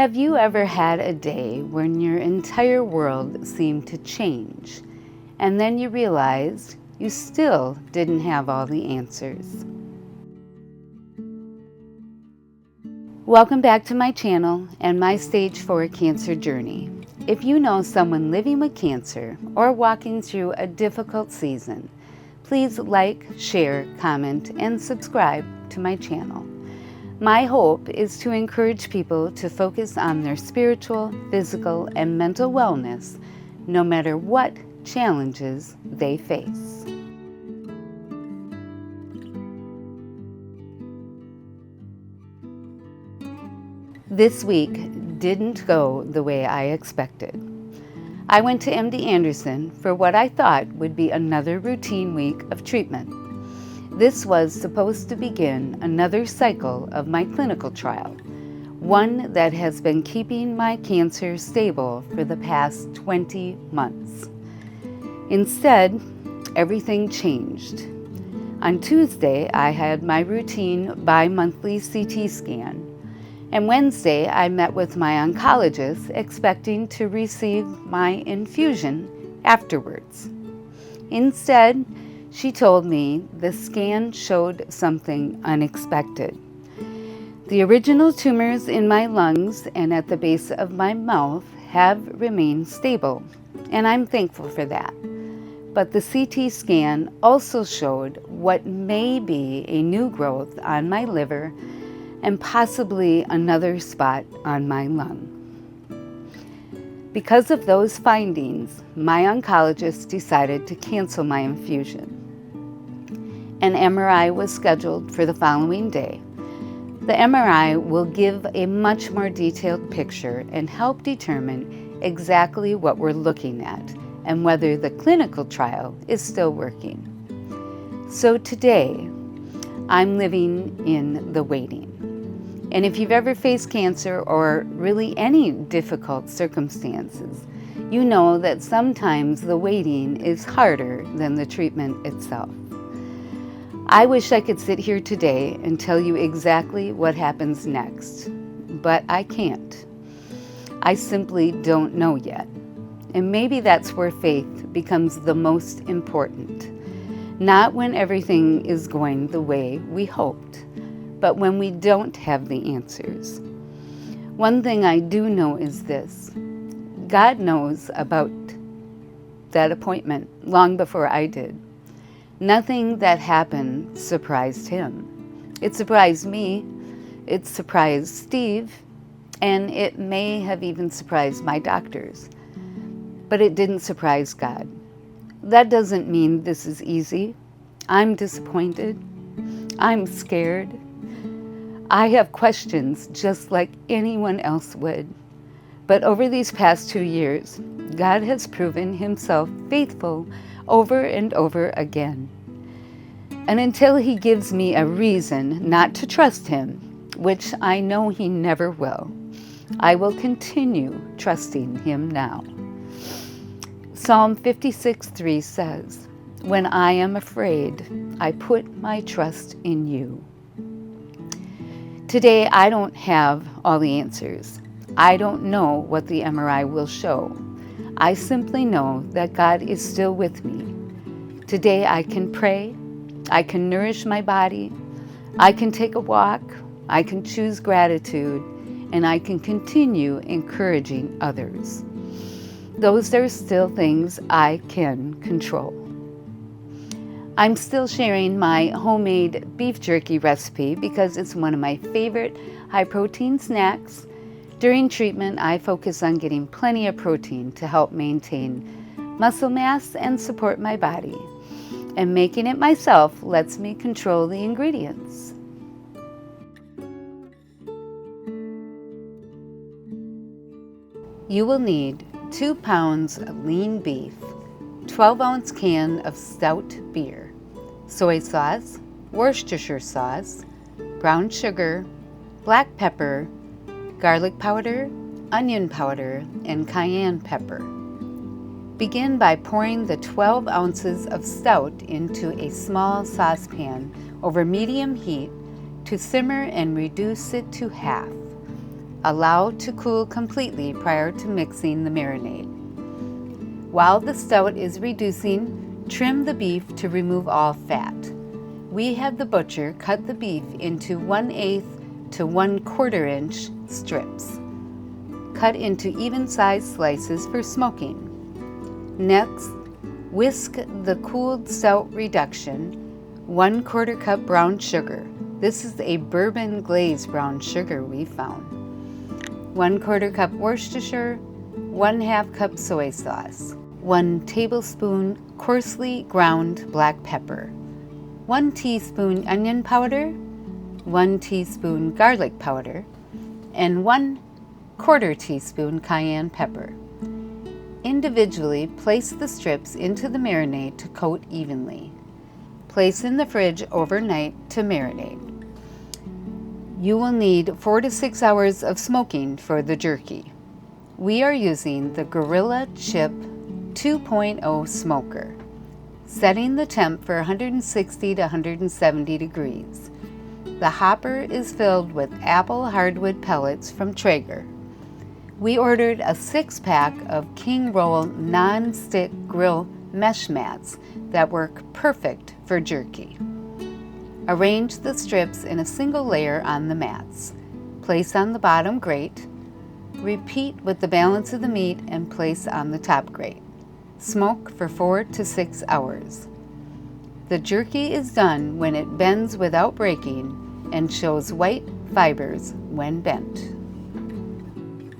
Have you ever had a day when your entire world seemed to change, and then you realized you still didn't have all the answers? Welcome back to my channel and my Stage 4 Cancer Journey. If you know someone living with cancer or walking through a difficult season, please like, share, comment, and subscribe to my channel. My hope is to encourage people to focus on their spiritual, physical, and mental wellness, no matter what challenges they face. This week didn't go the way I expected. I went to MD Anderson for what I thought would be another routine week of treatment. This was supposed to begin another cycle of my clinical trial, one that has been keeping my cancer stable for the past 20 months. Instead, everything changed. On Tuesday, I had my routine bi-monthly CT scan, and Wednesday, I met with my oncologist expecting to receive my infusion afterwards. Instead, she told me the scan showed something unexpected. The original tumors in my lungs and at the base of my mouth have remained stable, and I'm thankful for that. But the CT scan also showed what may be a new growth on my liver and possibly another spot on my lung. Because of those findings, my oncologist decided to cancel my infusion. An MRI was scheduled for the following day. The MRI will give a much more detailed picture and help determine exactly what we're looking at and whether the clinical trial is still working. So today, I'm living in the waiting. And if you've ever faced cancer or really any difficult circumstances, you know that sometimes the waiting is harder than the treatment itself. I wish I could sit here today and tell you exactly what happens next, but I can't. I simply don't know yet. And maybe that's where faith becomes the most important. Not when everything is going the way we hoped, but when we don't have the answers. One thing I do know is this: God knows about that appointment long before I did. Nothing that happened surprised him. It surprised me, it surprised Steve, and it may have even surprised my doctors. But it didn't surprise God. That doesn't mean this is easy. I'm disappointed. I'm scared. I have questions just like anyone else would. But over these past 2 years, God has proven himself faithful over and over again. And until he gives me a reason not to trust him, which I know he never will, I will continue trusting him now. Psalm 56:3 says, "When I am afraid, I put my trust in you." Today, I don't have all the answers. I don't know what the MRI will show. I simply know that God is still with me. Today, I can pray, I can nourish my body, I can take a walk, I can choose gratitude, and I can continue encouraging others. Those are still things I can control. I'm still sharing my homemade beef jerky recipe because it's one of my favorite high-protein snacks. During treatment, I focus on getting plenty of protein to help maintain muscle mass and support my body. And making it myself lets me control the ingredients. You will need 2 pounds of lean beef, 12-ounce can of stout beer, soy sauce, Worcestershire sauce, brown sugar, black pepper, garlic powder, onion powder, and cayenne pepper. Begin by pouring the 12 ounces of stout into a small saucepan over medium heat to simmer and reduce it to half. Allow to cool completely prior to mixing the marinade. While the stout is reducing, trim the beef to remove all fat. We had the butcher cut the beef into 1/8 to 1/4 inch strips. Cut into even-sized slices for smoking. Next, whisk the cooled stout reduction, 1/4 cup brown sugar. This is a bourbon glazed brown sugar we found. 1/4 cup Worcestershire, 1/2 cup soy sauce, 1 tablespoon coarsely ground black pepper, 1 teaspoon onion powder, 1 teaspoon garlic powder, and 1/4 teaspoon cayenne pepper. Individually, place the strips into the marinade to coat evenly. Place in the fridge overnight to marinate. You will need 4 to 6 hours of smoking for the jerky. We are using the Gorilla Chip 2.0 smoker, setting the temp for 160 to 170 degrees. The hopper is filled with apple hardwood pellets from Traeger. We ordered a 6-pack of King Roll non-stick grill mesh mats that work perfect for jerky. Arrange the strips in a single layer on the mats. Place on the bottom grate. Repeat with the balance of the meat and place on the top grate. Smoke for 4 to 6 hours. The jerky is done when it bends without breaking and shows white fibers when bent.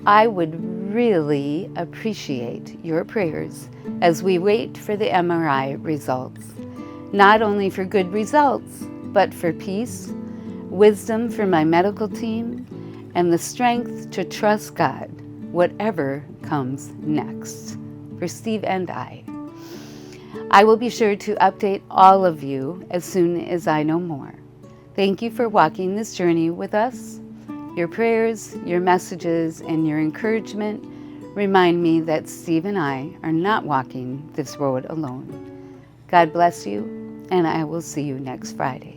I would really appreciate your prayers as we wait for the MRI results, not only for good results, but for peace, wisdom for my medical team, and the strength to trust God, whatever comes next, for Steve and I. I will be sure to update all of you as soon as I know more. Thank you for walking this journey with us. Your prayers, your messages, and your encouragement remind me that Steve and I are not walking this road alone. God bless you, and I will see you next Friday.